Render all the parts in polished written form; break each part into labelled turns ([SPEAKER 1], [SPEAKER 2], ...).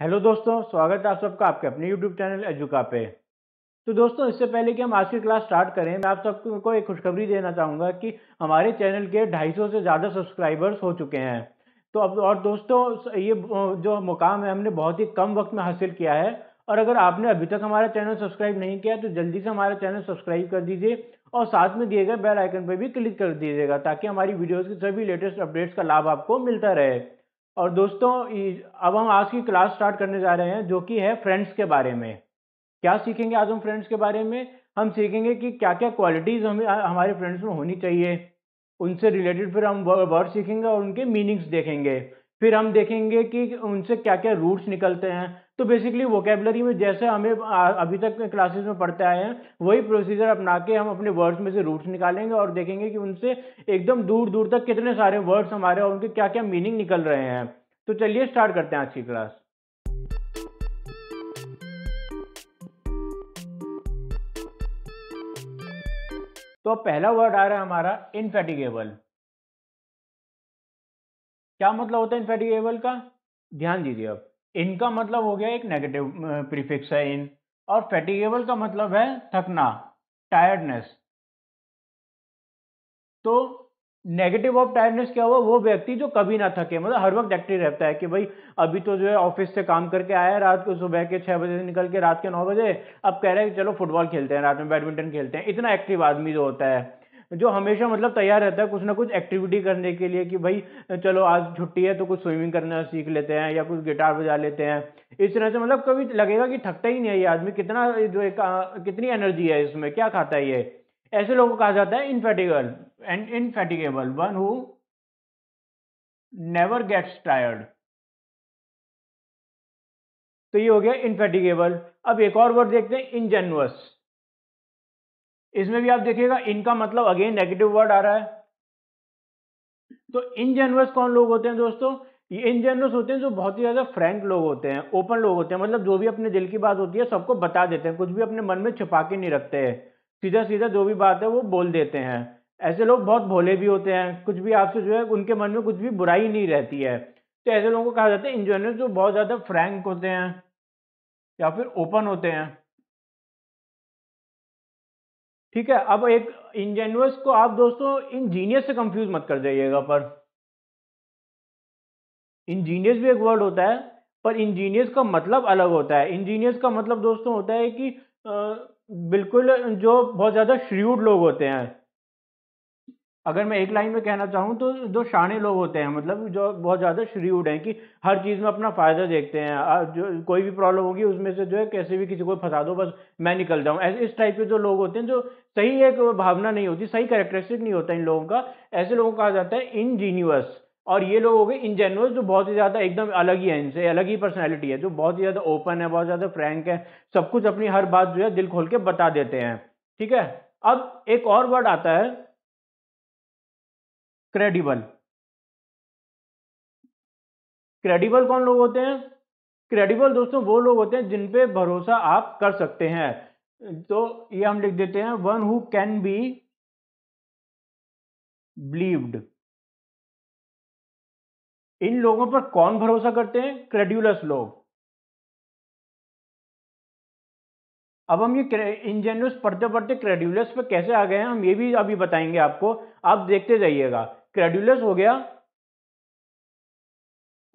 [SPEAKER 1] Hello दोस्तों, स्वागत है आप सबका आपके अपने यूट्यूब चैनल एजुका पे। तो दोस्तों, इससे पहले कि हम आज की क्लास स्टार्ट करें, मैं आप सबको एक खुशखबरी देना चाहूँगा कि हमारे चैनल के 250 से ज़्यादा सब्सक्राइबर्स हो चुके हैं। तो अब और दोस्तों, ये जो मुकाम है हमने बहुत ही कम वक्त में हासिल किया है। और अगर आपने अभी तक हमारा चैनल सब्सक्राइब नहीं किया तो जल्दी से हमारा चैनल सब्सक्राइब कर दीजिए और साथ में दिए गए बेल आइकन पर भी क्लिक कर दीजिएगा ताकि हमारी वीडियोज़ की सभी लेटेस्ट अपडेट्स का लाभ आपको मिलता रहे। और दोस्तों, अब हम आज की क्लास स्टार्ट करने जा रहे हैं जो कि है फ्रेंड्स के बारे में। क्या सीखेंगे आज हम फ्रेंड्स के बारे में? हम सीखेंगे कि क्या क्या क्वालिटीज़ हमें हमारे फ्रेंड्स में होनी चाहिए। उनसे रिलेटेड फिर हम वर्ड सीखेंगे और उनके मीनिंग्स देखेंगे। फिर हम देखेंगे कि उनसे क्या क्या रूट्स निकलते हैं। तो बेसिकली वोकेबलरी में जैसे हमें अभी तक क्लासेस में पढ़ते आए हैं, वही प्रोसीजर अपना के हम अपने वर्ड्स में से रूट्स निकालेंगे और देखेंगे कि उनसे एकदम दूर दूर तक कितने सारे वर्ड्स हमारे और उनके क्या क्या मीनिंग निकल रहे हैं। तो चलिए स्टार्ट करते हैं आज की क्लास। तो अब पहला वर्ड आ रहा है हमारा इनफैटिगेबल। क्या मतलब होता है इनफैटिगेबल का? ध्यान दीजिए। अब इन का मतलब हो गया एक नेगेटिव प्रीफिक्स है इन, और फैटिगेबल का मतलब है थकना, टायर्डनेस। तो नेगेटिव ऑफ टायर्डनेस क्या हुआ? वो व्यक्ति जो कभी ना थके, मतलब हर वक्त एक्टिव रहता है कि भाई अभी तो जो है ऑफिस से काम करके आया है, रात को सुबह के 6 बजे से निकल के रात के 9 बजे अब कह रहा है कि चलो फुटबॉल खेलते हैं, रात में बैडमिंटन खेलते हैं। इतना एक्टिव आदमी जो होता है, जो हमेशा मतलब तैयार रहता है कुछ ना कुछ एक्टिविटी करने के लिए कि भाई चलो आज छुट्टी है तो कुछ स्विमिंग करना सीख लेते हैं या कुछ गिटार बजा लेते हैं। इस तरह से मतलब कभी लगेगा कि थकता ही नहीं है ये आदमी, कितना जो एक कितनी एनर्जी है इसमें, क्या खाता है ये। ऐसे लोगों को कहा जाता है indefatigable and indefatigable, one who never gets tired. तो ये हो गया इनफैटिगेबल। अब एक और वर्ड देखते हैं, इनजेन्युअस। इसमें भी आप देखिएगा इनका मतलब अगेन नेगेटिव वर्ड आ रहा है। तो इनजेन्युअस कौन लोग होते हैं दोस्तों? ये इनजेन्युअस होते हैं जो बहुत ही ज्यादा फ्रैंक लोग होते हैं, ओपन लोग होते हैं, मतलब जो भी अपने दिल की बात होती है सबको बता देते हैं, कुछ भी अपने मन में छुपा के नहीं रखते हैं। सीधा सीधा जो भी बात है वो बोल देते हैं। ऐसे लोग बहुत भोले भी होते हैं, कुछ भी आपसे जो है उनके मन में कुछ भी बुराई नहीं रहती है। तो ऐसे लोगों को कहा जाता है इनजेन्युअस, जो बहुत ज्यादा फ्रैंक होते हैं या फिर ओपन होते हैं। ठीक है। अब एक इंजेन्युअस को आप दोस्तों इंजीनियस से कंफ्यूज मत कर जाइएगा। पर इंजीनियस भी एक वर्ड होता है, पर इंजीनियस का मतलब अलग होता है। इंजीनियस का मतलब दोस्तों होता है कि बिल्कुल जो बहुत ज्यादा श्रीउड लोग होते हैं। अगर मैं एक लाइन में कहना चाहूँ तो जो शाणे लोग होते हैं, मतलब जो बहुत ज़्यादा श्रीउड हैं कि हर चीज़ में अपना फ़ायदा देखते हैं। जो कोई भी प्रॉब्लम होगी उसमें से जो है कैसे भी किसी को फंसा दो, बस मैं निकल जाऊँ। ऐसे इस टाइप के जो लोग होते हैं, जो सही एक भावना नहीं होती, सही कैरेक्टरिस्टिक नहीं होता इन लोगों का, ऐसे लोगों को कहा जाता है इनजीनियस। और ये लोग हो गए इनजेन्युअस, जो बहुत ही ज़्यादा एकदम अलग ही है, इनसे अलग ही पर्सनैलिटी है, जो बहुत ही ज़्यादा ओपन है, बहुत ज़्यादा फ्रैंक है, सब कुछ अपनी हर बात जो है दिल खोल के बता देते हैं। ठीक है। अब एक और वर्ड आता है क्रेडिबल। क्रेडिबल कौन लोग होते हैं? क्रेडिबल दोस्तों वो लोग होते हैं जिन पे भरोसा आप कर सकते हैं। तो ये हम लिख देते हैं, one who can be believed. इन लोगों पर कौन भरोसा करते हैं? क्रेड्यूलस लोग। अब हम ये इंजेन्युअस पढ़ते पढ़ते क्रेड्यूलस पे कैसे आ गए हैं, हम ये भी अभी बताएंगे आपको। आप देखते जाइएगा। क्रेड्यूलस हो गया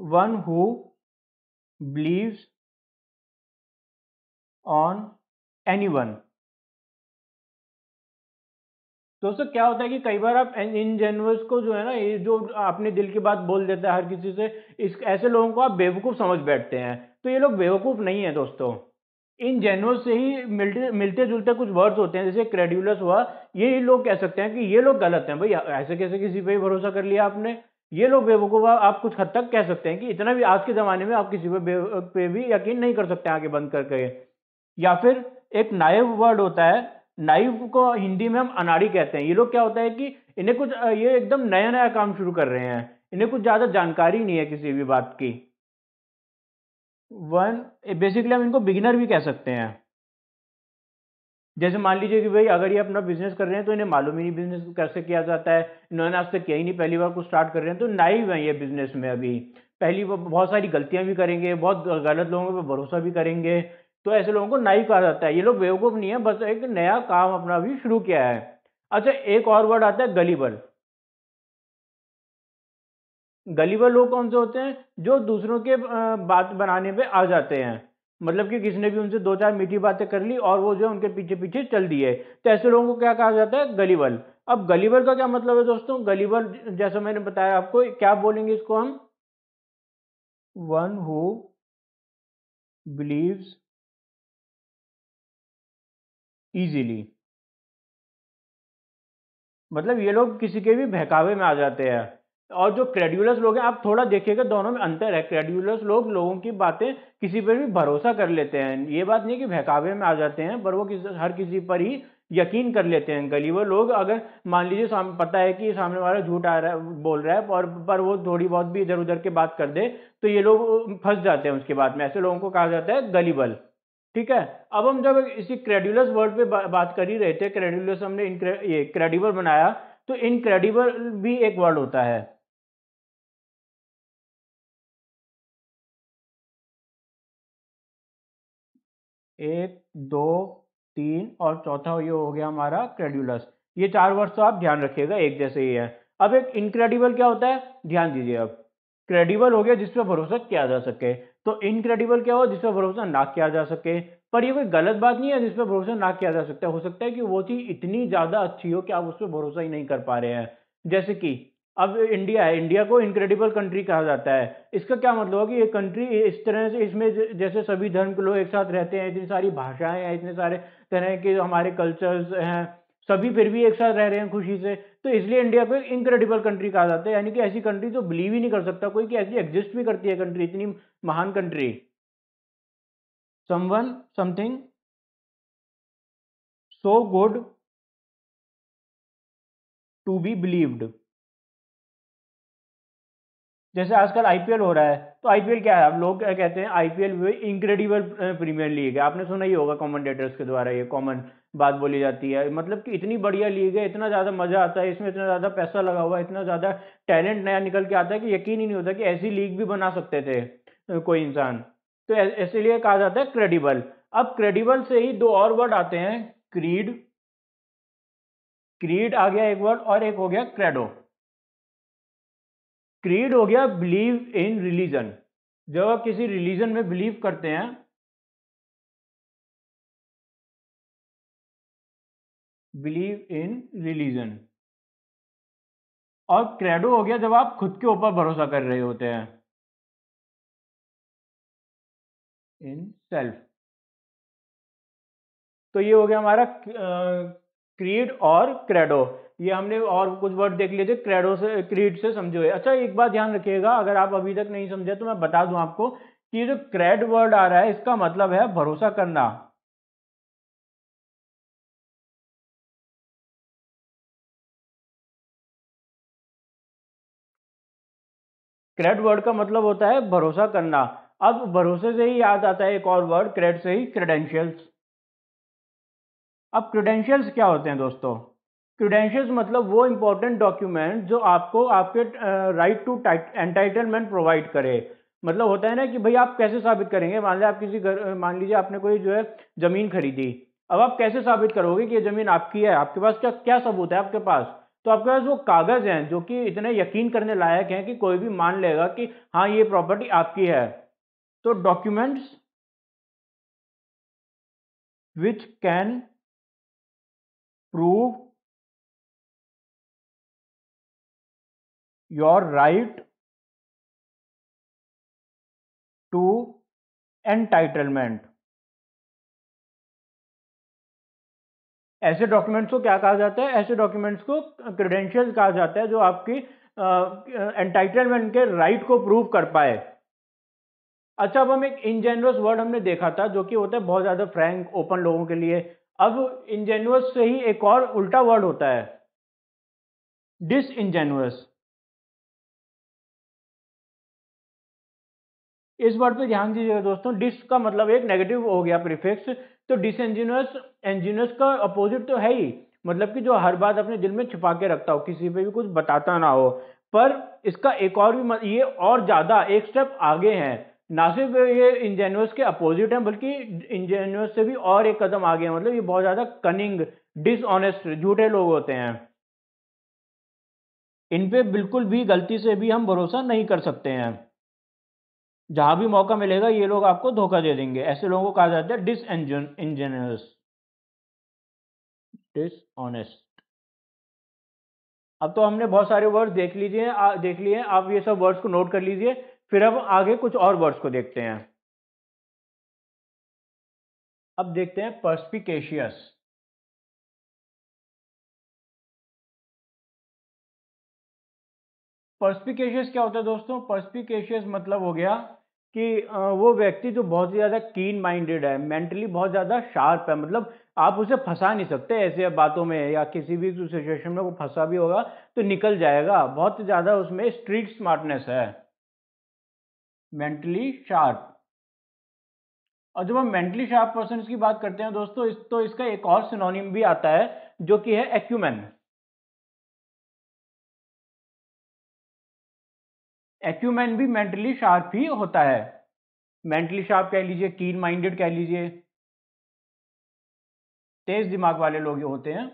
[SPEAKER 1] one who believes on anyone. दोस्तों क्या होता है कि कई बार आप इनजेन्युअस को जो है ना, ये जो अपने दिल की बात बोल देता है हर किसी से, इस ऐसे लोगों को आप बेवकूफ़ समझ बैठते हैं। तो ये लोग बेवकूफ़ नहीं है दोस्तों। इनजेन्युअस से ही मिलते मिलते जुलते कुछ वर्ड्स होते हैं, जैसे क्रेड्यूलस हुआ। ये लोग कह सकते हैं कि ये लोग गलत हैं भाई, ऐसे कैसे किसी पे ही भरोसा कर लिया आपने। ये लोग बेवकूफ़, आप कुछ हद तक कह सकते हैं कि इतना भी आज के ज़माने में आप किसी पे भी यकीन नहीं कर सकते आंखें बंद करके। या फिर एक नाइव वर्ड होता है। नाइव को हिंदी में हम अनाड़ी कहते हैं। ये लोग क्या होता है कि इन्हें कुछ ये एकदम नया नया काम शुरू कर रहे हैं, इन्हें कुछ ज्यादा जानकारी नहीं है किसी भी बात की। वन बेसिकली हम इनको बिगिनर भी कह सकते हैं। जैसे मान लीजिए कि भाई अगर ये अपना बिजनेस कर रहे हैं तो इन्हें मालूम ही नहीं बिजनेस कैसे किया जाता है, इन्होंने आज तक किया ही नहीं, पहली बार कुछ स्टार्ट कर रहे हैं, तो नाइव है ये बिजनेस में अभी। पहली वो बहुत सारी गलतियां भी करेंगे, बहुत गलत लोगों पे भरोसा भी करेंगे, तो ऐसे लोगों को नाइव कहा जाता है। ये लोग बेवकूफ़ नहीं है, बस एक नया काम अपना भी शुरू किया है। अच्छा, एक और वर्ड आता है गलीबल। गलीबल लोग कौन से होते हैं? जो दूसरों के बात बनाने पे आ जाते हैं, मतलब कि किसी ने भी उनसे दो चार मीठी बातें कर ली और वो जो है उनके पीछे पीछे चल दिए, तो ऐसे लोगों को क्या कहा जाता है? गलीबल। अब गलीबल का क्या मतलब है दोस्तों? गलीबल जैसा मैंने बताया आपको, क्या बोलेंगे इसको हम? One who believes easily. मतलब ये लोग किसी के भी बहकावे में आ जाते हैं। और जो क्रेडुलस लोग हैं, आप थोड़ा देखिएगा, दोनों में अंतर है। क्रेडुलस लोग लोगों की बातें किसी पर भी भरोसा कर लेते हैं, ये बात नहीं कि बहकावे में आ जाते हैं, पर वो हर किसी पर ही यकीन कर लेते हैं। गलीवर लोग, अगर मान लीजिए पता है कि सामने वाला झूठ आ रहा है, बोल रहा है, और पर वो थोड़ी बहुत भी इधर उधर की बात कर दे, तो ये लोग फंस जाते हैं उसके बाद में। ऐसे लोगों को कहा जाता है गलीबल। ठीक है। अब हम जब इसी क्रेडुलस वर्ड पे बात कर ही रहे थे, क्रेडुलस हमने ये क्रेडिबल बनाया, तो इनक्रेडिबल भी एक वर्ड होता है। एक, दो, तीन और चौथा ये हो गया हमारा क्रेडुलस। ये चार वर्ड तो आप ध्यान रखिएगा, एक जैसे ही है। अब एक इनक्रेडिबल क्या होता है, ध्यान दीजिए। अब क्रेडिबल हो गया जिस पर भरोसा किया जा सके, तो इनक्रेडिबल क्या हो? जिस पर भरोसा ना किया जा सके। पर ये कोई गलत बात नहीं है जिस पर भरोसा ना किया जा सकता है। हो सकता है कि वो चीज़ इतनी ज़्यादा अच्छी हो कि आप उस पर भरोसा ही नहीं कर पा रहे हैं। जैसे कि अब इंडिया है, इंडिया को इनक्रेडिबल कंट्री कहा जाता है। इसका क्या मतलब हो कि ये कंट्री इस तरह से, इसमें जैसे सभी धर्म के लोग एक साथ रहते हैं, इतनी सारी भाषाएं हैं, इतने सारे तरह के हमारे कल्चर्स हैं, सभी फिर भी एक साथ रह रहे हैं खुशी से, तो इसलिए इंडिया को इनक्रेडिबल कंट्री कहा जाता है। यानी कि ऐसी कंट्री तो बिलीव ही नहीं कर सकता कोई कि ऐसी एग्जिस्ट भी करती है कंट्री, इतनी महान country. Someone, something so good to be believed. जैसे आजकल आईपीएल हो रहा है, तो आईपीएल क्या है? अब लोग क्या कहते हैं, आईपीएल भी इनक्रेडिबल प्रीमियर लीग है। आपने सुना ही होगा कमेंटेटर्स के द्वारा, ये कॉमन बात बोली जाती है। मतलब कि इतनी बढ़िया लीग है, इतना ज़्यादा मज़ा आता है इसमें, इतना ज़्यादा पैसा लगा हुआ है, इतना ज़्यादा टैलेंट नया निकल के आता है कि यकीन ही नहीं होता कि ऐसी लीग भी बना सकते थे कोई इंसान। तो इसीलिए कहा जाता है क्रेडिबल। अब क्रेडिबल से ही दो और वर्ड आते हैं, क्रीड। क्रीड आ गया एक वर्ड, और एक हो गया क्रेडो। क्रीड हो गया बिलीव इन रिलीजन। जब आप किसी रिलीजन में बिलीव करते हैं, बिलीव इन रिलीजन। और क्रेडो हो गया जब आप खुद के ऊपर भरोसा कर रहे होते हैं, इन सेल्फ। तो ये हो गया हमारा क्रीड और क्रेडो। ये हमने और कुछ वर्ड देख लिए थे, क्रेडो से क्रीड से समझे हुए। अच्छा, एक बात ध्यान रखिएगा, अगर आप अभी तक नहीं समझे तो मैं बता दूं आपको कि ये जो क्रेड वर्ड आ रहा है, इसका मतलब है भरोसा करना। क्रेड वर्ड का मतलब होता है भरोसा करना। अब भरोसे से ही याद आता है एक और वर्ड, क्रेड से ही क्रेडेंशियल्स। अब क्रेडेंशियल्स क्या होते हैं दोस्तों? क्रेडेंशियल्स मतलब वो इंपॉर्टेंट डॉक्यूमेंट जो आपको आपके राइट टू एंटाइटलमेंट प्रोवाइड करे। मतलब होता है ना कि भाई आप कैसे साबित करेंगे, मान लीजिए आप किसी घर, मान लीजिए आपने कोई जो है जमीन खरीदी। अब आप कैसे साबित करोगे कि ये जमीन आपकी है? आपके पास क्या क्या सबूत है आपके पास? तो आपके पास वो कागज हैं जो कि इतने यकीन करने लायक हैं कि कोई भी मान लेगा कि हाँ, ये प्रॉपर्टी आपकी है। तो documents which can prove your right to entitlement. ऐसे डॉक्यूमेंट्स को क्या कहा जाता है? ऐसे डॉक्यूमेंट्स को क्रेडेंशियल कहा जाता है, जो आपकी एंटाइटलमेंट के राइट को प्रूव कर पाए। अच्छा, अब हम एक इनजेन्युअस वर्ड हमने देखा था जो कि होता है बहुत ज्यादा फ्रैंक, ओपन लोगों के लिए। अब इनजेन्युअस से ही एक और उल्टा वर्ड होता है, डिसइनजेन्युअस। इस वर्ड पे ध्यान दीजिएगा दोस्तों, डिस का मतलब एक नेगेटिव हो गया प्रीफिक्स, तो डिसइनजेन्युअस, एंजिनियस का अपोजिट तो है ही। मतलब कि जो हर बात अपने दिल में छुपा के रखता हो, किसी पे भी कुछ बताता ना हो। पर इसका एक और भी ये और ज़्यादा एक स्टेप आगे हैं, ना सिर्फ ये इंजेन्युअस के अपोजिट हैं बल्कि इंजेन्युअस से भी और एक कदम आगे हैं। मतलब ये बहुत ज़्यादा कनिंग, डिसऑनेस्ट, झूठे लोग होते हैं। इन पे बिल्कुल भी गलती से भी हम भरोसा नहीं कर सकते हैं। जहां भी मौका मिलेगा ये लोग आपको धोखा दे देंगे। ऐसे लोगों को कहा जाता है डिसइंजेनियस, डिसऑनेस्ट। अब तो हमने बहुत सारे वर्ड्स देख लिए हैं। आप ये सब वर्ड्स को नोट कर लीजिए। फिर अब आगे कुछ और वर्ड्स को देखते हैं। अब देखते हैं पर्स्पिकेशियस। पर्स्पिकेशियस क्या होता है दोस्तों? पर्स्पिकेशियस मतलब हो गया कि वो व्यक्ति जो बहुत ज़्यादा कीन माइंडेड है, मेंटली बहुत ज़्यादा शार्प है। मतलब आप उसे फंसा नहीं सकते ऐसे बातों में, या किसी भी सिचुएशन में वो फंसा भी होगा तो निकल जाएगा। बहुत ज़्यादा उसमें स्ट्रीट स्मार्टनेस है, मेंटली शार्प। और जब हम मेंटली शार्प पर्सन की बात करते हैं दोस्तों, तो इसका एक और सिनोनिम भी आता है जो कि है एक्यूमेन। एक्यूमेन भी मेंटली शार्प ही होता है। मेंटली शार्प कह लीजिए, कीन माइंडेड कह लीजिए, तेज दिमाग वाले लोग ये होते हैं।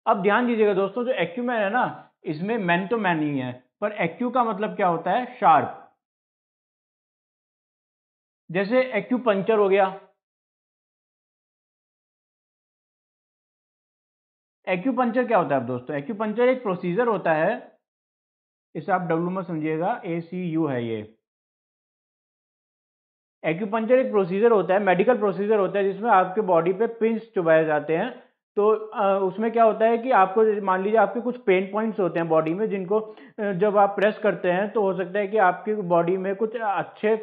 [SPEAKER 1] अब ध्यान दीजिएगा दोस्तों, जो एक्यूमेन है ना, इसमें मैन तो मैन ही है, पर एक्यू का मतलब क्या होता है? शार्प। जैसे एक्यू पंचर हो गया। एक्यू पंचर क्या होता है दोस्तों? एक्यू पंचर एक प्रोसीजर होता है, इसे आप डब्ल्यू में समझिएगा, ACU है ये। एक्यूपंक्चर एक प्रोसीजर होता है, मेडिकल प्रोसीजर होता है, जिसमें आपके बॉडी पे पिंस चुभाए जाते हैं। तो उसमें क्या होता है कि आपको, मान लीजिए आपके कुछ पेन पॉइंट्स होते हैं बॉडी में, जिनको जब आप प्रेस करते हैं तो हो सकता है कि आपकी बॉडी में कुछ अच्छे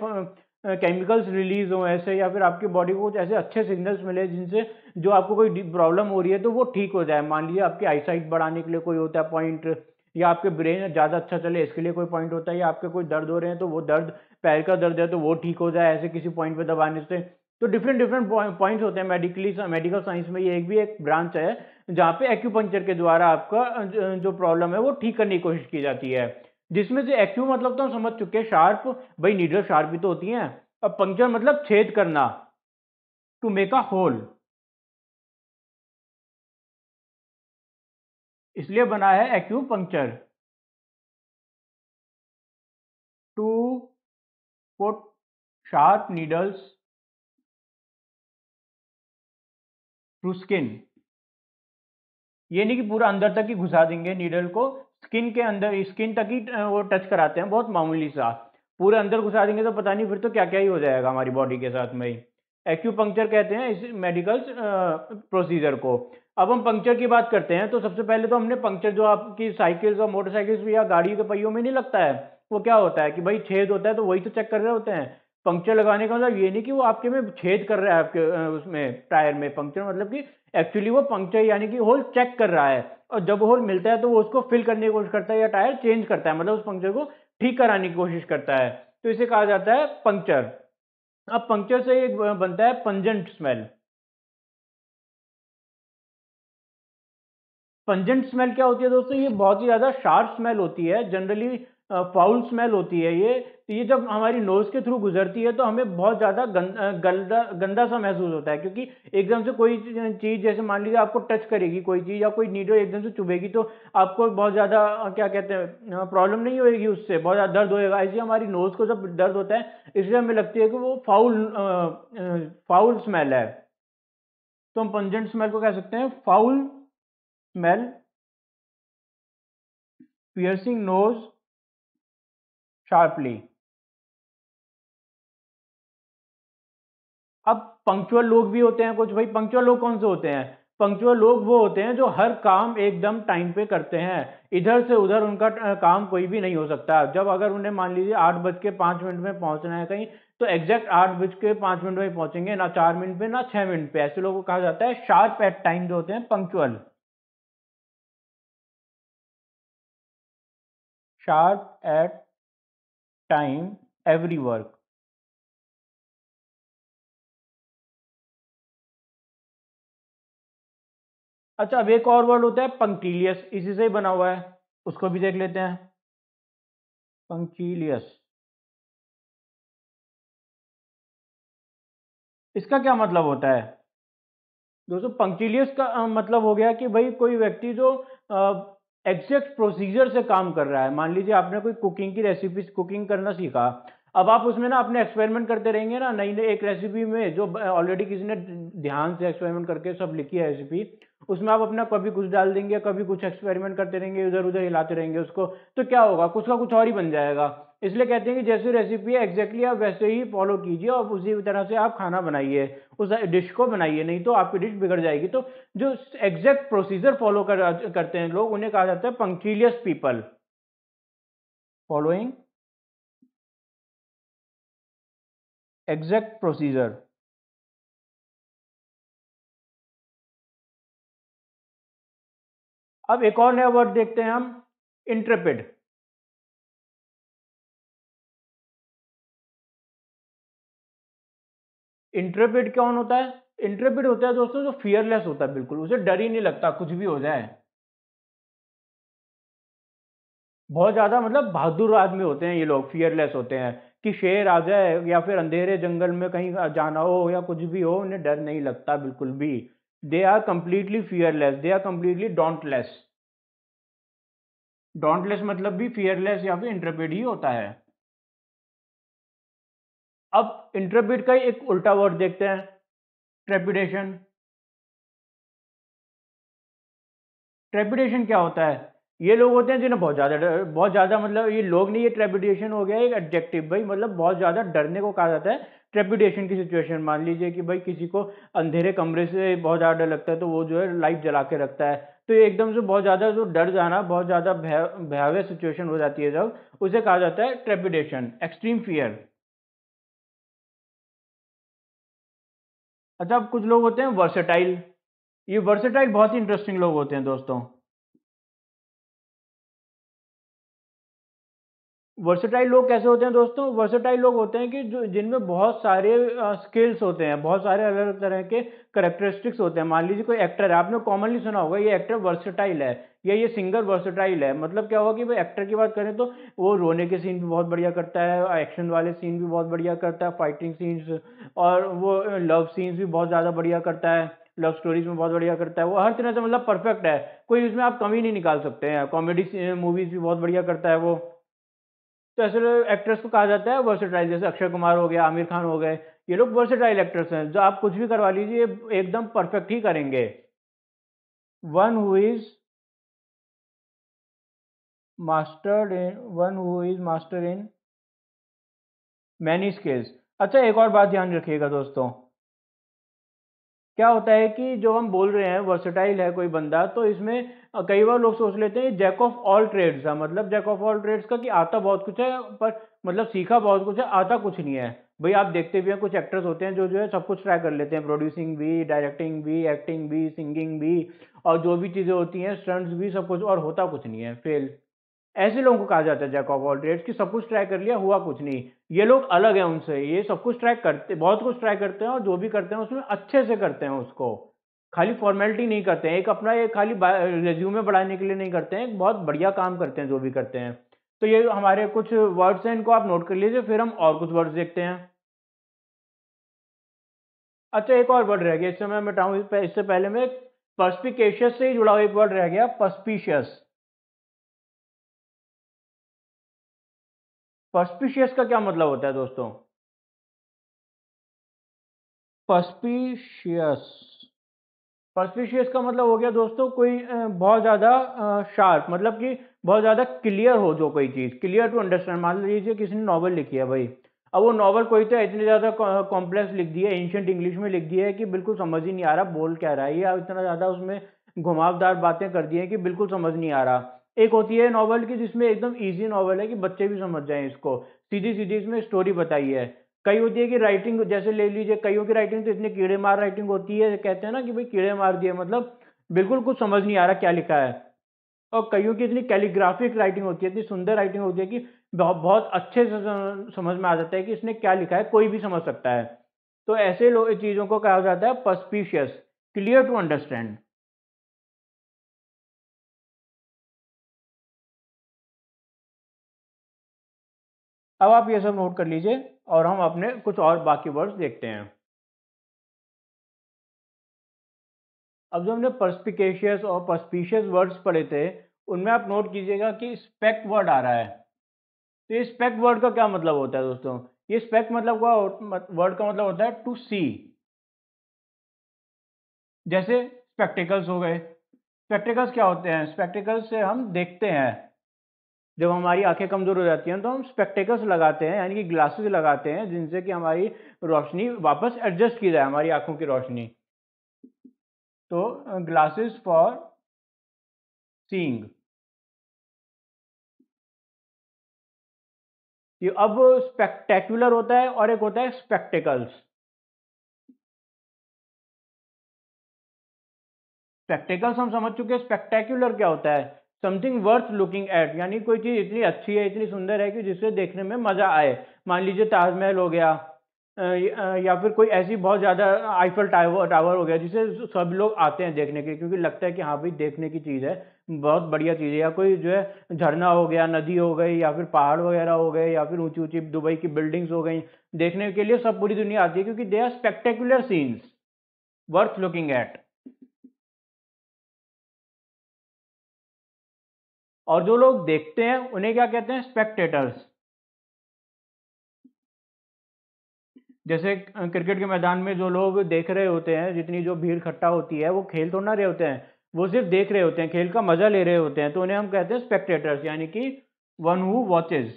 [SPEAKER 1] केमिकल्स रिलीज हों ऐसे, या फिर आपकी बॉडी को कुछ ऐसे अच्छे सिग्नल्स मिले जिनसे जो आपको कोई प्रॉब्लम हो रही है तो वो ठीक हो जाए। मान लीजिए आपकी आईसाइट बढ़ाने के लिए कोई होता है पॉइंट, या आपके ब्रेन ज़्यादा अच्छा चले इसके लिए कोई पॉइंट होता है, या आपके कोई दर्द हो रहे हैं तो वो दर्द, पैर का दर्द है तो वो ठीक हो जाए ऐसे किसी पॉइंट पे दबाने से। तो डिफरेंट डिफरेंट पॉइंट्स होते हैं मेडिकल साइंस में। ये एक ब्रांच है जहाँ पे एक्यूपंक्चर के द्वारा आपका जो प्रॉब्लम है वो ठीक करने की कोशिश की जाती है। जिसमें से एक्यू मतलब तो हम समझ चुके हैं, शार्प। भाई नीडल शार्प भी तो होती हैं। अब पंक्चर मतलब छेद करना, टू मेक अ होल, इसलिए बना है acupuncture, to put sharp needles to skin. ये नहीं कि पूरा अंदर तक ही घुसा देंगे नीडल को, स्किन के अंदर, स्किन तक ही वो टच कराते हैं, बहुत मामूली सा। पूरे अंदर घुसा देंगे तो पता नहीं फिर तो क्या क्या ही हो जाएगा हमारी बॉडी के साथ में ही। एक्यूपंक्चर कहते हैं इस मेडिकल प्रोसीजर को। अब हम पंक्चर की बात करते हैं तो सबसे पहले तो हमने पंक्चर जो आपकी साइकिल्स और मोटरसाइकिल्स या गाड़ी के पहियों में नहीं लगता है, वो क्या होता है कि भाई छेद होता है तो वही तो चेक कर रहे होते हैं। पंक्चर लगाने का मतलब ये नहीं कि वो आपके में छेद कर रहा है आपके उसमें टायर में। पंक्चर मतलब कि एक्चुअली वो पंक्चर यानी कि होल चेक कर रहा है, और जब होल मिलता है तो वो उसको फिल करने की कोशिश करता है या टायर चेंज करता है, मतलब उस पंक्चर को ठीक कराने की कोशिश करता है। तो इसे कहा जाता है पंक्चर। अब पंक्चर से एक बनता है पंजेंट स्मेल। पंजेंट स्मेल क्या होती है दोस्तों? ये बहुत ही ज़्यादा शार्प स्मेल होती है, जनरली फाउल स्मेल होती है ये। तो ये जब हमारी नोज के थ्रू गुजरती है तो हमें बहुत ज़्यादा गंदा गंदा सा महसूस होता है, क्योंकि एकदम से कोई चीज़, जैसे मान लीजिए आपको टच करेगी कोई चीज़ या कोई नीडल एकदम से चुभेगी तो आपको बहुत ज़्यादा क्या कहते हैं, प्रॉब्लम नहीं होगी, उससे बहुत ज़्यादा दर्द होएगा। ऐसे हमारी नोज को जब दर्द होता है इसलिए हमें लगती है कि वो फाउल स्मेल है। तो हम पंजेंट स्मेल को कह सकते हैं foul smell, piercing nose sharply. अब पंक्चुअल लोग भी होते हैं कुछ। भाई पंक्चुअल लोग कौन से होते हैं? पंक्चुअल लोग वो होते हैं जो हर काम एकदम टाइम पे करते हैं। इधर से उधर उनका काम कोई भी नहीं हो सकता। जब अगर उन्हें मान लीजिए 8:05 में पहुंचना है कहीं, तो एग्जैक्ट 8:05 में पहुंचेंगे, ना 4 मिनट पे ना 6 मिनट पे। ऐसे लोगों को कहा जाता है शार्प एट टाइम, जो होते हैं punctual. Sharp at time every work. अच्छा, अब एक और वर्ड होता है पंक्टिलियस, इसी से ही बना हुआ है, उसको भी देख लेते हैं। पंक्टिलियस, इसका क्या मतलब होता है दोस्तों? पंक्टिलियस का मतलब हो गया कि भाई कोई व्यक्ति जो एग्जैक्ट प्रोसीजर से काम कर रहा है। मान लीजिए आपने कोई कुकिंग की रेसिपी, कुकिंग करना सीखा, अब आप उसमें ना अपने एक्सपेरिमेंट करते रहेंगे ना, नई नई एक रेसिपी में जो ऑलरेडी किसी ने ध्यान से एक्सपेरिमेंट करके सब लिखी है रेसिपी, उसमें आप अपना कभी कुछ डाल देंगे, कभी कुछ एक्सपेरिमेंट करते रहेंगे, इधर उधर हिलाते रहेंगे उसको, तो क्या होगा, कुछ का कुछ और ही बन जाएगा। इसलिए कहते हैं कि जैसी रेसिपी है एग्जैक्टली आप वैसे ही फॉलो कीजिए और उसी तरह से आप खाना बनाइए, उस डिश को बनाइए, नहीं तो आपकी डिश बिगड़ जाएगी। तो जो एग्जैक्ट प्रोसीजर फॉलो करते हैं लोग, उन्हें कहा जाता है पंक्टिलियस पीपल, फॉलोइंग एग्जैक्ट प्रोसीजर। अब एक और नया वर्ड देखते हैं हम, इंट्रेपिड। इंट्रेपिड कौन होता है? इंट्रेपिड होता है दोस्तों जो फियरलेस होता है, बिल्कुल उसे डर ही नहीं लगता कुछ भी हो जाए। बहुत ज्यादा मतलब बहादुर आदमी होते हैं ये लोग, फियरलेस होते हैं कि शेर आ जाए या फिर अंधेरे जंगल में कहीं जाना हो या कुछ भी हो, उन्हें डर नहीं लगता बिल्कुल भी। They are completely fearless, they are completely dauntless. Dauntless मतलब भी फियरलेस या फिर इंट्रेपिड ही होता है। अब इंट्रेपिड का ही एक उल्टा वर्ड देखते हैं, ट्रेपिडेशन। ट्रेपिडेशन क्या होता है? ये लोग होते हैं जिन्हें बहुत ज़्यादा डर, बहुत ज़्यादा मतलब ये लोग नहीं, ये ट्रेपिडेशन हो गया एक एडजेक्टिव भाई, मतलब बहुत ज़्यादा डरने को कहा जाता है ट्रेपिडेशन की सिचुएशन। मान लीजिए कि भाई किसी को अंधेरे कमरे से बहुत ज़्यादा डर लगता है, तो वो जो है लाइट जला के रखता है, तो ये एकदम से बहुत ज़्यादा जो डर जाना, बहुत ज़्यादा भयावह सिचुएशन हो जाती है जब, उसे कहा जाता है ट्रेपिडेशन, एक्सट्रीम फियर। अच्छा, अब कुछ लोग होते हैं वर्सेटाइल। ये वर्सेटाइल बहुत ही इंटरेस्टिंग लोग होते हैं दोस्तों। वर्सेटाइल लोग कैसे होते हैं दोस्तों? वर्सेटाइल लोग होते हैं कि जो जिनमें बहुत सारे स्किल्स होते हैं, बहुत सारे अलग अलग तरह के करेक्टरिस्टिक्स होते हैं। मान लीजिए कोई एक्टर है, आपने कॉमनली सुना होगा ये एक्टर वर्सेटाइल है या ये सिंगर वर्सेटाइल है। मतलब क्या होगा कि भाई एक्टर की बात करें तो वो रोने के सीन भी बहुत बढ़िया करता है, एक्शन वाले सीन भी बहुत बढ़िया करता है, फाइटिंग सीन्स, और वो लव सीन्स भी बहुत ज़्यादा बढ़िया करता है, लव स्टोरीज में बहुत बढ़िया करता है, वो हर तरह से मतलब परफेक्ट है, कोई उसमें आप कमी नहीं निकाल सकते हैं। कॉमेडी मूवीज भी बहुत बढ़िया करता है वो। तो ऐसे एक्टर्स को कहा जाता है वर्सेटाइल, जैसे अक्षय कुमार हो गया, आमिर खान हो गए, ये लोग वर्सेटाइल एक्टर्स हैं, जो आप कुछ भी करवा लीजिए एकदम परफेक्ट ही करेंगे। One who is master in many skills. अच्छा, एक और बात ध्यान रखिएगा दोस्तों, क्या होता है कि जो हम बोल रहे हैं वर्सेटाइल है कोई बंदा, तो इसमें कई बार लोग सोच लेते हैं जैक ऑफ ऑल ट्रेड्स है, मतलब जैक ऑफ ऑल ट्रेड्स का कि आता बहुत कुछ है पर मतलब सीखा बहुत कुछ है, आता कुछ नहीं है। भाई आप देखते भी हैं कुछ एक्टर्स होते हैं जो है सब कुछ ट्राई कर लेते हैं, प्रोड्यूसिंग भी, डायरेक्टिंग भी, एक्टिंग भी, सिंगिंग भी, और जो भी चीज़ें होती हैं स्टंट्स भी, सब कुछ, और होता कुछ नहीं है, फेल। ऐसे लोगों को कहा जाता है जैक ऑफ ऑल ट्रेड्स, कि सब कुछ ट्राई कर लिया हुआ कुछ नहीं। ये लोग अलग हैं उनसे, ये सब कुछ ट्राई करते, बहुत कुछ ट्राई करते हैं, और जो भी करते हैं उसमें अच्छे से करते हैं उसको, खाली फॉर्मेलिटी नहीं करते हैं, एक अपना एक खाली रेज्यूमे बढ़ाने के लिए नहीं करते हैं, एक बहुत बढ़िया काम करते हैं जो भी करते हैं। तो ये हमारे कुछ वर्ड्स हैं, इनको आप नोट कर लीजिए, फिर हम और कुछ वर्ड्स देखते हैं। अच्छा, एक और वर्ड रह गया, इससे मैं बताऊं, इससे पहले में पर्सपिकेशियस से ही जुड़ा हुआ एक वर्ड रह गया, पर्सपिशियस। पर्सपिशियस का क्या मतलब होता है दोस्तों? पर्सपिशियस, पर्सपिशियस का मतलब हो गया दोस्तों कोई बहुत ज़्यादा शार्प, मतलब कि बहुत ज़्यादा क्लियर हो, जो कोई चीज़ क्लियर टू अंडरस्टैंड। मान लीजिए किसी ने नॉवल लिखी है भाई, अब वो नॉवल कोई तो इतनी ज़्यादा कॉम्प्लेक्स लिख दी है, एंशियंट इंग्लिश में लिख दी है कि बिल्कुल समझ ही नहीं आ रहा बोल क्या रहा है, या इतना ज़्यादा उसमें घुमावदार बातें कर दी हैं कि बिल्कुल समझ नहीं आ रहा। एक होती है नॉवल की जिसमें एकदम ईजी नॉवल है कि बच्चे भी समझ जाएं इसको, सीधी सीधी इसमें स्टोरी बताई है। कई होती है कि राइटिंग, जैसे ले लीजिए कईयों की राइटिंग तो इतनी कीड़े मार राइटिंग होती है, कहते हैं ना कि भाई कीड़े मार दिए, मतलब बिल्कुल कुछ समझ नहीं आ रहा क्या लिखा है। और कईयों की इतनी कैलीग्राफिक राइटिंग होती है, इतनी सुंदर राइटिंग होती है कि बहुत बहुत अच्छे से समझ में आ जाता है कि इसने क्या लिखा है, कोई भी समझ सकता है। तो ऐसे चीजों को कहा जाता है पर्सपिशियस, क्लियर टू अंडरस्टैंड। अब आप ये सब नोट कर लीजिए और हम अपने कुछ और बाकी वर्ड्स देखते हैं। अब जो हमने पर्स्पिकेशियस और पर्स्पिशियस वर्ड्स पढ़े थे, उनमें आप नोट कीजिएगा कि स्पेक वर्ड आ रहा है। तो ये स्पेक वर्ड का क्या मतलब होता है दोस्तों? ये स्पेक मतलब वर्ड का मतलब होता है टू सी। जैसे स्पेक्टिकल्स हो गए। स्पेक्टिकल्स क्या होते हैं? स्पेक्टिकल्स से हम देखते हैं। जब हमारी आंखें कमजोर हो जाती हैं तो हम स्पेक्टिकल्स लगाते हैं, यानी कि ग्लासेस लगाते हैं, जिनसे कि हमारी रोशनी वापस एडजस्ट की जाए, हमारी आंखों की रोशनी। तो ग्लासेस फॉर सीइंग। ये अब स्पेक्टेकुलर होता है और एक होता है स्पेक्टिकल्स। स्पेक्टिकल्स हम समझ चुके हैं। स्पेक्टेकुलर क्या होता है? समथिंग वर्थ लुकिंग एट, यानी कोई चीज इतनी अच्छी है, इतनी सुंदर है कि जिसे देखने में मजा आए। मान लीजिए ताजमहल हो गया, या फिर कोई ऐसी बहुत ज्यादा आईफल टावर टावर हो गया, जिसे सब लोग आते हैं देखने के लिए, क्योंकि लगता है कि हाँ भाई देखने की चीज है, बहुत बढ़िया चीज है। या कोई जो है झरना हो गया, नदी हो गई, या फिर पहाड़ वगैरह हो गए, या फिर ऊंची ऊंची दुबई की बिल्डिंग्स हो गई, देखने के लिए सब पूरी दुनिया आती है, क्योंकि they are spectacular scenes worth looking at. और जो लोग देखते हैं उन्हें क्या कहते हैं? स्पेक्टेटर्स। जैसे क्रिकेट के मैदान में जो लोग देख रहे होते हैं, जितनी जो भीड़ इकट्ठा होती है, वो खेल थोड़ा ना रहे होते हैं, वो सिर्फ देख रहे होते हैं, खेल का मजा ले रहे होते हैं, तो उन्हें हम कहते हैं स्पेक्टेटर्स, यानी कि वन हु वॉचेज।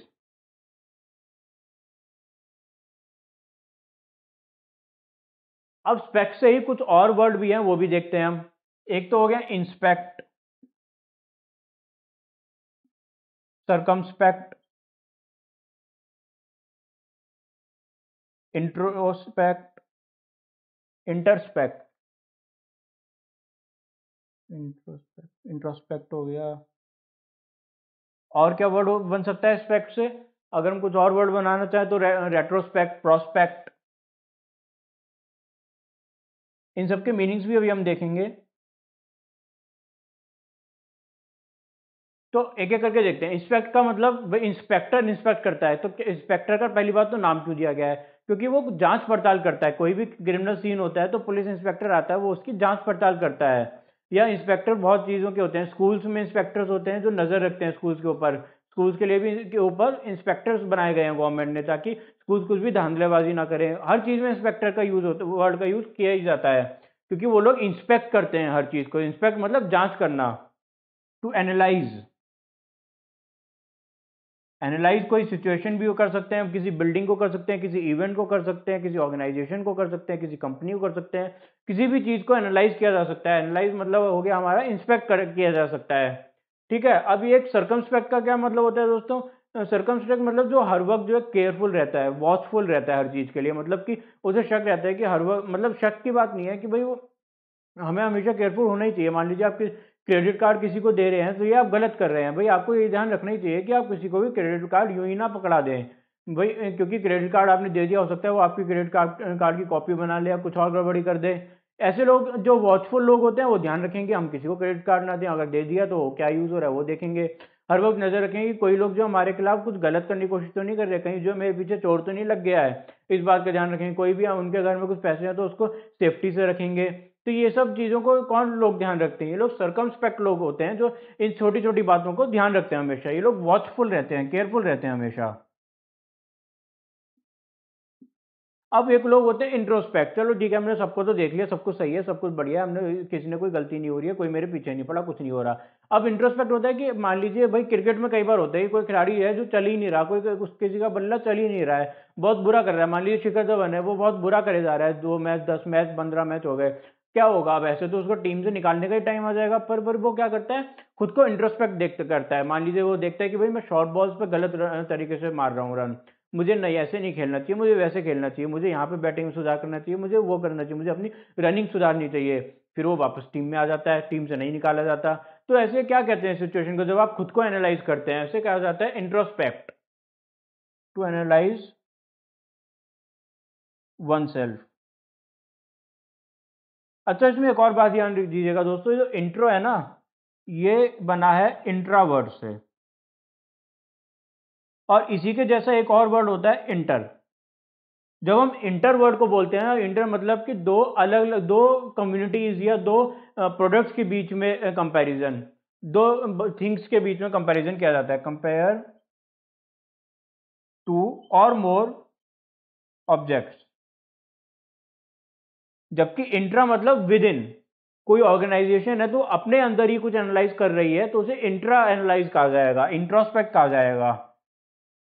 [SPEAKER 1] अब स्पेक्ट से ही कुछ और वर्ड भी हैं, वो भी देखते हैं हम। एक तो हो गया इंस्पेक्ट, सरकमस्पेक्ट, इंट्रोस्पेक्ट, इंटरस्पेक्ट। इंट्रोस्पेक्ट हो गया। और क्या वर्ड बन सकता है स्पेक्ट से? अगर हम कुछ और वर्ड बनाना चाहें तो रेट्रोस्पेक्ट, प्रोस्पेक्ट। इन सब के मीनिंग्स भी अभी हम देखेंगे। तो एक एक करके देखते हैं। इंस्पेक्ट का मतलब इंस्पेक्टर इंस्पेक्ट करता है, तो इंस्पेक्टर का पहली बात तो नाम क्यों दिया गया है? क्योंकि वो जांच पड़ताल करता है। कोई भी क्रिमिनल सीन होता है तो पुलिस इंस्पेक्टर आता है, वो उसकी जांच पड़ताल करता है। या इंस्पेक्टर बहुत चीज़ों के होते हैं। स्कूल्स में इंस्पेक्टर्स होते हैं जो नज़र रखते हैं स्कूल्स के ऊपर। स्कूल्स के लिए भी के ऊपर इंस्पेक्टर्स बनाए गए हैं गवर्नमेंट ने, ताकि स्कूल कुछ भी धांधलेबाजी ना करें। हर चीज़ में इंस्पेक्टर का यूज होता, वर्ड का यूज किया ही जाता है, क्योंकि वो लोग इंस्पेक्ट करते हैं हर चीज़ को। इंस्पेक्ट मतलब जांच करना, टू एनालाइज। एनालाइज कोई सिचुएशन भी कर सकते हैं, किसी बिल्डिंग को कर सकते हैं, किसी इवेंट को कर सकते हैं, किसी ऑर्गेनाइजेशन को कर सकते हैं, किसी कंपनी को कर सकते हैं। किसी भी चीज को एनालाइज किया जा सकता है। एनालाइज मतलब हो गया हमारा इंस्पेक्ट किया जा सकता है। ठीक है। अब ये एक सर्कमस्पेक्ट का क्या मतलब होता है दोस्तों? सर्कमस्पेक्ट मतलब जो हर वक्त जो है केयरफुल रहता है, वॉचफुल रहता है हर चीज के लिए। मतलब कि उसे शक रहता है कि हर वक्त, मतलब शक की बात नहीं है कि भाई वो, हमें हमेशा केयरफुल होना ही चाहिए। मान लीजिए आप क्रेडिट कार्ड किसी को दे रहे हैं, तो ये आप गलत कर रहे हैं भाई। आपको ये ध्यान रखना ही चाहिए कि आप किसी को भी क्रेडिट कार्ड यूं ही ना पकड़ा दें भाई, क्योंकि क्रेडिट कार्ड आपने दे दिया, हो सकता है वो आपकी क्रेडिट कार्ड की कॉपी बना ले या कुछ और गड़बड़ी कर दे। ऐसे लोग, जो वॉचफुल लोग होते हैं, वो ध्यान रखेंगे हम किसी को क्रेडिट कार्ड ना दें। अगर दे दिया तो क्या यूज हो रहा है वो देखेंगे। हर वक्त नजर रखेंगे कि कोई लोग जो हमारे खिलाफ कुछ गलत करने की कोशिश तो नहीं कर रहे, कहीं जो मेरे पीछे चोर तो नहीं लग गया है। इस बात का ध्यान रखेंगे। कोई भी उनके घर में कुछ पैसे हैं तो उसको सेफ्टी से रखेंगे। तो ये सब चीजों को कौन लोग ध्यान रखते हैं? ये लोग सर्कमस्पेक्ट लोग होते हैं, जो इन छोटी छोटी बातों को ध्यान रखते हैं हमेशा। ये लोग वॉचफुल रहते हैं, केयरफुल रहते हैं हमेशा। अब एक लोग होते हैं इंट्रोस्पेक्ट। चलो ठीक है, हमने सबको तो देख लिया, सब कुछ सही है, सब कुछ बढ़िया है, हमने किसी ने कोई गलती नहीं हो रही है, कोई मेरे पीछे नहीं पड़ा, कुछ नहीं हो रहा। अब इंट्रोस्पेक्ट होता है कि मान लीजिए भाई, क्रिकेट में कई बार होता है कि कोई खिलाड़ी है जो चल ही नहीं रहा, किसी का बल्ला चल ही नहीं रहा है, बहुत बुरा कर रहा है। मान लीजिए शिखर धवन है, वो बहुत बुरा करे जा रहा है, 2 मैच, 10 मैच, 15 मैच हो गए। क्या होगा? अब ऐसे तो उसको टीम से निकालने का ही टाइम आ जाएगा। पर वो क्या करता है, खुद को इंट्रोस्पेक्ट देखते करता है। मान लीजिए वो देखता है कि भाई मैं शॉर्ट बॉल्स पे गलत तरीके से मार रहा हूँ रन, मुझे नहीं, ऐसे नहीं खेलना चाहिए, मुझे वैसे खेलना चाहिए, मुझे यहाँ पे बैटिंग में सुधार करना चाहिए, मुझे वो करना चाहिए, मुझे अपनी रनिंग सुधारनी चाहिए। फिर वो वापस टीम में आ जाता है, टीम से नहीं निकाला जाता। तो ऐसे क्या कहते हैं सिचुएशन को, जब आप खुद को एनालाइज करते हैं, ऐसे कहा जाता है introspect, to analyze oneself. अच्छा, इसमें एक और बात ध्यान दीजिएगा दोस्तों, ये जो इंट्रो है ना, ये बना है इंट्रावर्ड से। और इसी के जैसा एक और वर्ड होता है इंटर। जब हम इंटर वर्ड को बोलते हैं, इंटर मतलब कि दो अलग अलग, दो कम्युनिटीज या दो प्रोडक्ट्स के बीच में कंपैरिजन, दो थिंग्स के बीच में कंपैरिजन किया जाता है, कंपेयर टू और मोर ऑब्जेक्ट्स। जबकि इंट्रा मतलब विद इन, कोई ऑर्गेनाइजेशन है तो अपने अंदर ही कुछ एनालाइज कर रही है तो उसे इंट्रा एनालाइज कहा जाएगा, इंट्रोस्पेक्ट कहा जाएगा,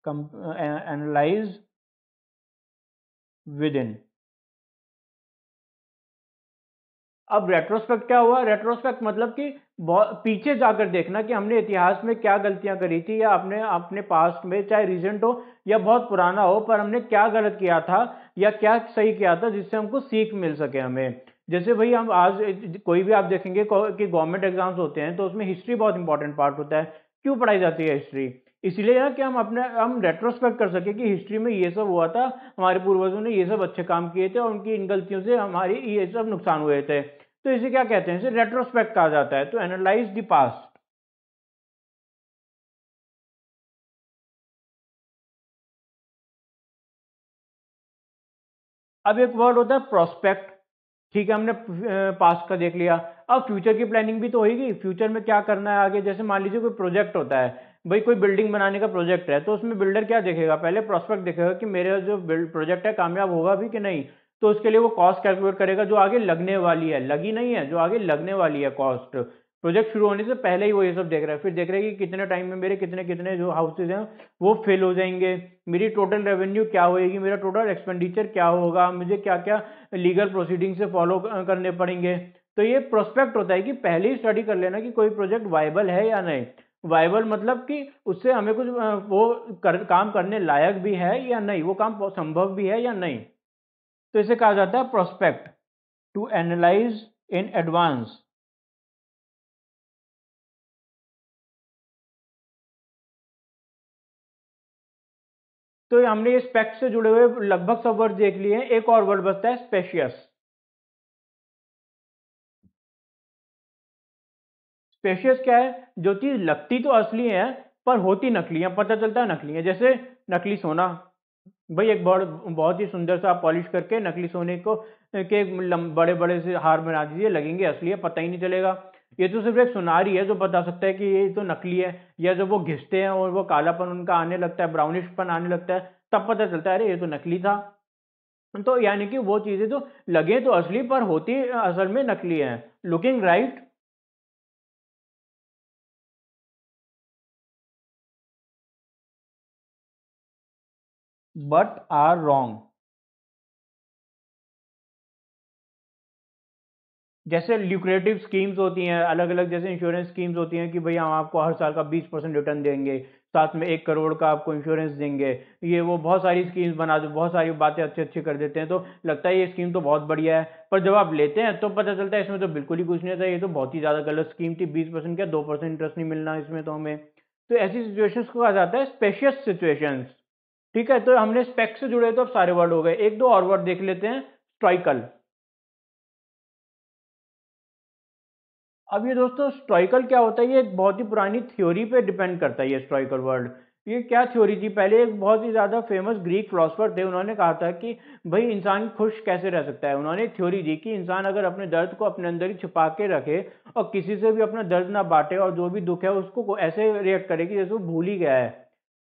[SPEAKER 1] एनालाइज विद इन। अब रेट्रोस्पेक्ट क्या हुआ? रेट्रोस्पेक्ट मतलब कि पीछे जाकर देखना कि हमने इतिहास में क्या गलतियां करी थी, या अपने अपने पास्ट में, चाहे रिसेंट हो या बहुत पुराना हो, पर हमने क्या गलत किया था या क्या सही किया था जिससे हमको सीख मिल सके हमें। जैसे भाई हम आज कोई भी आप देखेंगे कि गवर्नमेंट एग्जाम्स होते हैं तो उसमें हिस्ट्री बहुत इंपॉर्टेंट पार्ट होता है। क्यों पढ़ाई जाती है हिस्ट्री? इसलिए ना कि हम रेट्रोस्पेक्ट कर सके कि हिस्ट्री में ये सब हुआ था, हमारे पूर्वजों ने ये सब अच्छे काम किए थे और उनकी इन गलतियों से हमारी ये सब नुकसान हुए थे। तो इसे क्या कहते हैं? इसे रेट्रोस्पेक्ट कहा जाता है, तो एनालाइज द पास्ट। अब एक वर्ड होता है प्रोस्पेक्ट। ठीक है, हमने पास्ट का देख लिया। अब फ्यूचर की प्लानिंग भी तो होगी, फ्यूचर में क्या करना है आगे। जैसे मान लीजिए कोई प्रोजेक्ट होता है, भाई कोई बिल्डिंग बनाने का प्रोजेक्ट है, तो उसमें बिल्डर क्या देखेगा? पहले प्रोस्पेक्ट देखेगा कि मेरा जो प्रोजेक्ट है कामयाब होगा भी कि नहीं। तो उसके लिए वो कॉस्ट कैलकुलेट करेगा जो आगे लगने वाली है, लगी नहीं है, जो आगे लगने वाली है कॉस्ट। प्रोजेक्ट शुरू होने से पहले ही वो ये सब देख रहा है, फिर देख रहा है कि कितने टाइम में मेरे कितने कितने जो हाउसेज हैं वो फिल हो जाएंगे, मेरी टोटल रेवेन्यू क्या होएगी, मेरा टोटल एक्सपेंडिचर क्या होगा, मुझे क्या क्या लीगल प्रोसीडिंग से फॉलो करने पड़ेंगे। तो ये प्रोस्पेक्ट होता है कि पहले ही स्टडी कर लेना कि कोई प्रोजेक्ट वायबल है या नहीं। वायबल मतलब कि उससे हमें कुछ काम करने लायक भी है या नहीं, वो काम संभव भी है या नहीं। तो इसे कहा जाता है prospect, to analyze in advance. तो हमने ये स्पेक्ट से जुड़े हुए लगभग सब वर्ड देख लिए हैं। एक और वर्ड बचता है स्पेशियस। स्पेशियस क्या है? जो चीज लगती तो असली है पर होती नकली है, पता चलता है नकली है। जैसे नकली सोना, भाई एक बहुत ही सुंदर सा आप पॉलिश करके नकली सोने को के बड़े बड़े से हार बना दीजिए, लगेंगे असली है, पता ही नहीं चलेगा। ये तो सिर्फ एक सुनार ही है जो बता सकता है कि ये तो नकली है। या जब वो घिसते हैं और वो कालापन उनका आने लगता है, ब्राउनिशपन आने लगता है, तब पता चलता है अरे ये तो नकली था। तो यानी कि वो चीजें तो लगे तो असली पर होती असल में नकली है। Looking right but are wrong. जैसे ल्यूक्रेटिव स्कीम्स होती हैं अलग अलग, जैसे इंश्योरेंस स्कीम्स होती हैं कि भाई हम आपको हर साल का 20% रिटर्न देंगे, साथ में 1 करोड़ का आपको इंश्योरेंस देंगे। ये वो बहुत सारी स्कीम्स बना दो, बहुत सारी बातें अच्छी अच्छी कर देते हैं, तो लगता है ये स्कीम तो बहुत बढ़िया है। पर जब आप लेते हैं तो पता चलता है इसमें तो बिल्कुल ही कुछ नहीं था, ये तो बहुत ही ज़्यादा गलत स्कीम थी। 20% क्या, 2% इंटरेस्ट नहीं मिलना इसमें तो हमें। तो ऐसी सिचुएशंस को कहा जाता है स्पेशियस सिचुएशंस। ठीक है, तो हमने स्पेक से जुड़े तो अब सारे वर्ड हो गए। एक दो और वर्ड देख लेते हैं। स्ट्राइकल। अब ये दोस्तों स्टोइकल क्या होता है? ये एक बहुत ही पुरानी थ्योरी पे डिपेंड करता है ये स्टोइकल वर्ड। ये क्या थ्योरी थी? पहले एक बहुत ही ज़्यादा फेमस ग्रीक फिलोसफर थे, उन्होंने कहा था कि भाई इंसान खुश कैसे रह सकता है। उन्होंने एक थ्योरी दी कि इंसान अगर अपने दर्द को अपने अंदर ही छुपा के रखे और किसी से भी अपना दर्द ना बांटे और जो भी दुख है उसको ऐसे रिएक्ट करे कि जैसे वो भूल ही गया है,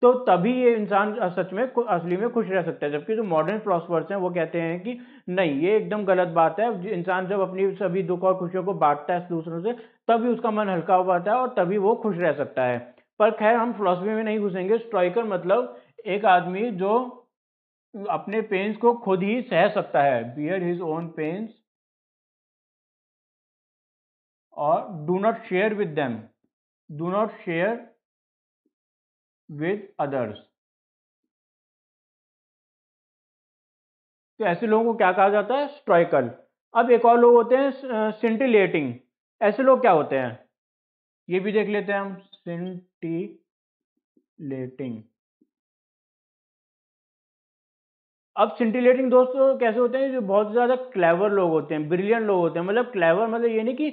[SPEAKER 1] तो तभी ये इंसान सच में असली में खुश रह सकता है। जबकि जो मॉडर्न फिलोसफर्स हैं वो कहते हैं कि नहीं, ये एकदम गलत बात है। इंसान जब अपनी सभी दुख और खुशियों को बांटता है दूसरों से, तभी उसका मन हल्का हो पाता है और तभी वो खुश रह सकता है। पर खैर हम फिलोसफी में नहीं घुसेंगे। स्टोइकर मतलब एक आदमी जो अपने पेन्स को खुद ही सह सकता है, बियर हिज ओन पेन्स और do not share with them, do not share with others. तो ऐसे लोगों को क्या कहा जाता है? स्टोइकल। अब एक और लोग होते हैं सिंटिलेटिंग। ऐसे लोग क्या होते हैं ये भी देख लेते हैं हम। सिंटिलेटिंग। अब सिंटिलेटिंग दोस्तों कैसे होते हैं, जो बहुत ज़्यादा क्लेवर लोग होते हैं, ब्रिलियंट लोग होते हैं, मतलब क्लेवर मतलब ये नहीं कि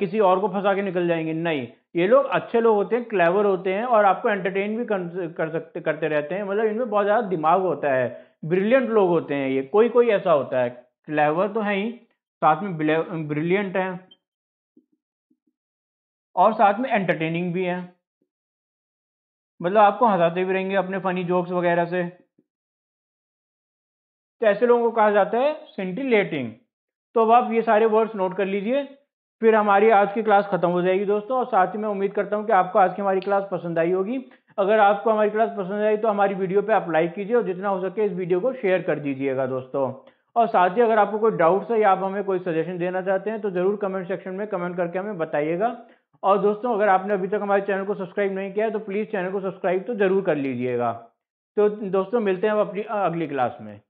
[SPEAKER 1] किसी और को फंसा के निकल जाएंगे, नहीं, ये लोग अच्छे लोग होते हैं, क्लेवर होते हैं और आपको एंटरटेन भी करते रहते हैं, मतलब इनमें बहुत ज़्यादा दिमाग होता है, ब्रिलियंट लोग होते हैं ये, कोई कोई ऐसा होता है, क्लेवर तो है ही, साथ में ब्रिलियंट है और साथ में एंटरटेनिंग भी है, मतलब आपको हंसाते भी रहेंगे अपने फनी जोक्स वगैरह से। तो ऐसे लोगों को कहा जाता है सिंटिलेटिंग। तो अब आप ये सारे वर्ड्स नोट कर लीजिए, फिर हमारी आज की क्लास खत्म हो जाएगी दोस्तों, और साथ ही मैं उम्मीद करता हूँ कि आपको आज की हमारी क्लास पसंद आई होगी। अगर आपको हमारी क्लास पसंद आई तो हमारी वीडियो पे आप लाइक कीजिए और जितना हो सके इस वीडियो को शेयर कर दीजिएगा दोस्तों। और साथ ही अगर आपको कोई डाउट्स है या आप हमें कोई सजेशन देना चाहते हैं तो ज़रूर कमेंट सेक्शन में कमेंट करके हमें बताइएगा। और दोस्तों अगर आपने अभी तक हमारे चैनल को सब्सक्राइब नहीं किया है तो प्लीज़ चैनल को सब्सक्राइब तो ज़रूर कर लीजिएगा। तो दोस्तों मिलते हैं अब अपनी अगली क्लास में।